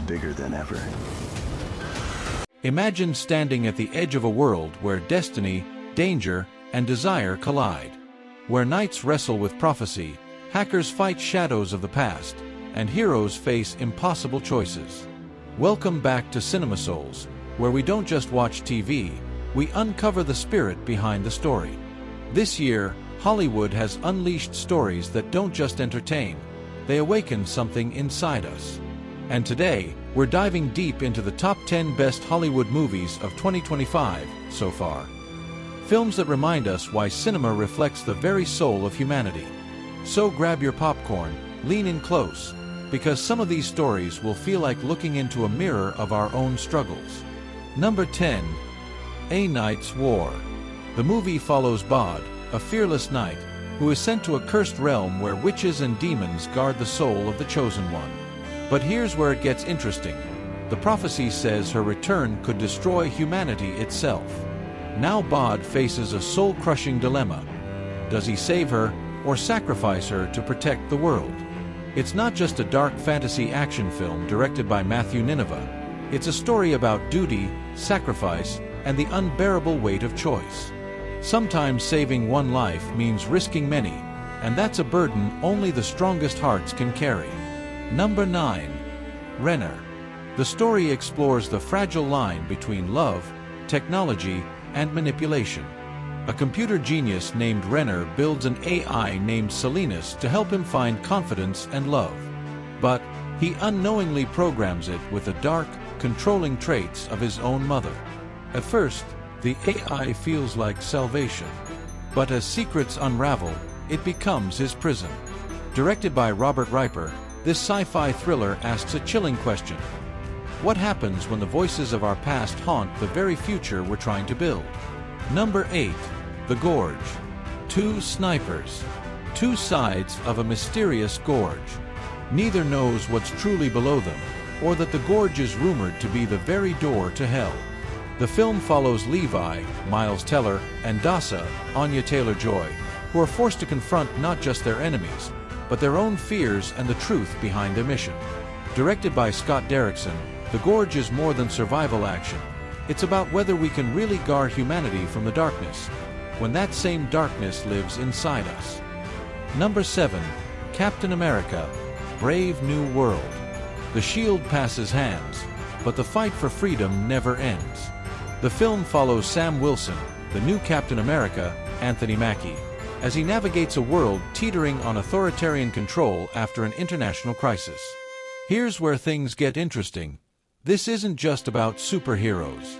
bigger than ever. Imagine standing at the edge of a world where destiny, danger, and desire collide. Where knights wrestle with prophecy, hackers fight shadows of the past, and heroes face impossible choices. Welcome back to CinemaSouls, where we don't just watch TV, we uncover the spirit behind the story. This year, Hollywood has unleashed stories that don't just entertain, they awaken something inside us. And today, we're diving deep into the top 10 best Hollywood movies of 2025 so far. Films that remind us why cinema reflects the very soul of humanity. So grab your popcorn, lean in close, because some of these stories will feel like looking into a mirror of our own struggles. Number 10. A Knight's War. The movie follows Bod, a fearless knight, who is sent to a cursed realm where witches and demons guard the soul of the Chosen One. But here's where it gets interesting. The prophecy says her return could destroy humanity itself. Now Bod faces a soul-crushing dilemma. Does he save her, or sacrifice her to protect the world? It's not just a dark fantasy action film directed by Matthew Nineveh. It's a story about duty, sacrifice, and the unbearable weight of choice. Sometimes saving one life means risking many, and that's a burden only the strongest hearts can carry. Number 9. Renner. The story explores the fragile line between love, technology, and manipulation. A computer genius named Renner builds an AI named Salinas to help him find confidence and love. But he unknowingly programs it with the dark, controlling traits of his own mother. At first, the AI feels like salvation. But as secrets unravel, it becomes his prison. Directed by Robert Riper, this sci-fi thriller asks a chilling question. What happens when the voices of our past haunt the very future we're trying to build? Number 8. The Gorge. Two snipers. Two sides of a mysterious gorge. Neither knows what's truly below them, or that the gorge is rumored to be the very door to hell. The film follows Levi, Miles Teller, and Dasa, Anya Taylor-Joy, who are forced to confront not just their enemies, but their own fears and the truth behind their mission. Directed by Scott Derrickson, The Gorge is more than survival action. It's about whether we can really guard humanity from the darkness, when that same darkness lives inside us. Number 7. Captain America, Brave New World. The shield passes hands, but the fight for freedom never ends. The film follows Sam Wilson, the new Captain America, Anthony Mackie, as he navigates a world teetering on authoritarian control after an international crisis. Here's where things get interesting. This isn't just about superheroes.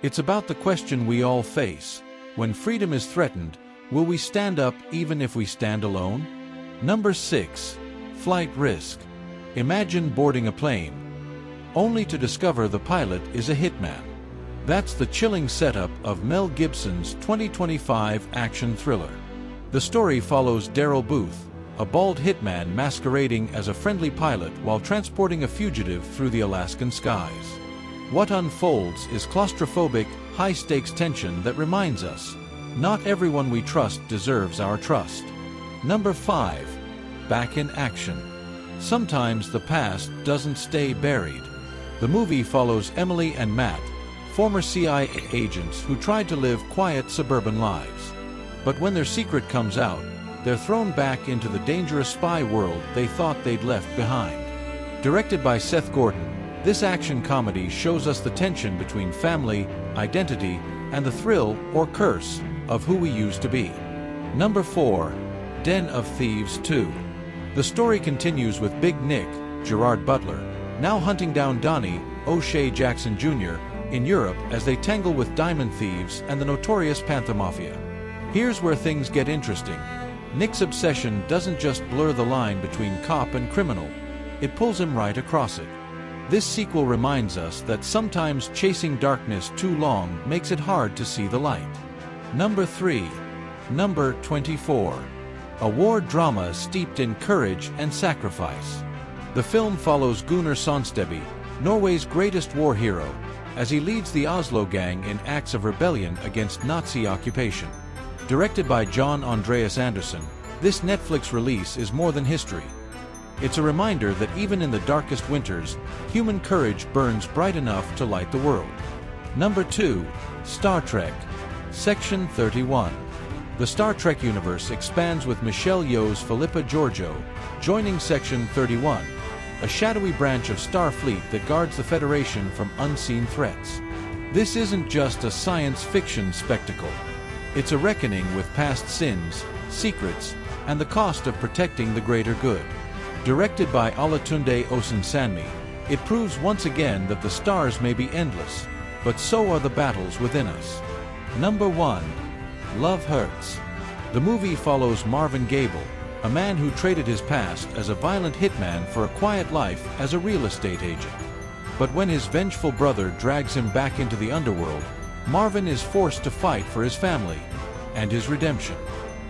It's about the question we all face. When freedom is threatened, will we stand up even if we stand alone? Number 6. Flight Risk. Imagine boarding a plane, only to discover the pilot is a hitman. That's the chilling setup of Mel Gibson's 2025 action thriller. The story follows Daryl Booth, a bald hitman masquerading as a friendly pilot while transporting a fugitive through the Alaskan skies. What unfolds is claustrophobic, high-stakes tension that reminds us, not everyone we trust deserves our trust. Number 5. Back in Action. Sometimes the past doesn't stay buried. The movie follows Emily and Matt, former CIA agents who tried to live quiet suburban lives. But when their secret comes out, they're thrown back into the dangerous spy world they thought they'd left behind. Directed by Seth Gordon, this action comedy shows us the tension between family, identity, and the thrill, or curse, of who we used to be. Number 4. Den of Thieves 2. The story continues with Big Nick, Gerard Butler, now hunting down Donnie, O'Shea Jackson Jr., in Europe as they tangle with diamond thieves and the notorious Panther Mafia. Here's where things get interesting. Nick's obsession doesn't just blur the line between cop and criminal, it pulls him right across it. This sequel reminds us that sometimes chasing darkness too long makes it hard to see the light. Number 3. Number 24. A war drama steeped in courage and sacrifice. The film follows Gunnar Sonsteby, Norway's greatest war hero, as he leads the Oslo gang in acts of rebellion against Nazi occupation. Directed by John Andreas Anderson, this Netflix release is more than history. It's a reminder that even in the darkest winters, human courage burns bright enough to light the world. Number 2. Star Trek. Section 31. The Star Trek universe expands with Michelle Yeoh's Philippa Georgiou, joining Section 31, a shadowy branch of Starfleet that guards the Federation from unseen threats. This isn't just a science fiction spectacle. It's a reckoning with past sins, secrets, and the cost of protecting the greater good. Directed by Olatunde Osunsanmi, it proves once again that the stars may be endless, but so are the battles within us. Number 1. Love Hurts. The movie follows Marvin Gable, a man who traded his past as a violent hitman for a quiet life as a real estate agent. But when his vengeful brother drags him back into the underworld, Marvin is forced to fight for his family and his redemption.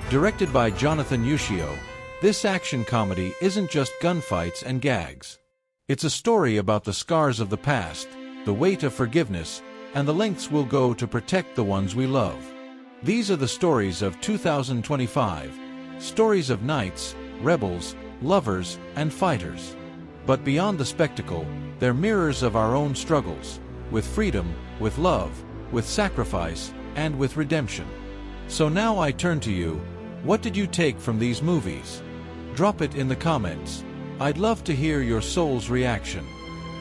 Directed by Jonathan Ushio, this action comedy isn't just gunfights and gags. It's a story about the scars of the past, the weight of forgiveness, and the lengths we'll go to protect the ones we love. These are the stories of 2025, stories of knights, rebels, lovers, and fighters. But beyond the spectacle, they're mirrors of our own struggles, with freedom, with love, with sacrifice, and with redemption. So now I turn to you. What did you take from these movies? Drop it in the comments. I'd love to hear your soul's reaction.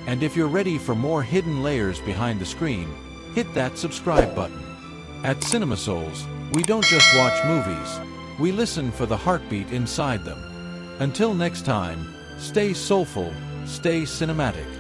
And if you're ready for more hidden layers behind the screen, hit that subscribe button. At CinemaSouls, we don't just watch movies, we listen for the heartbeat inside them. Until next time, stay soulful, stay cinematic.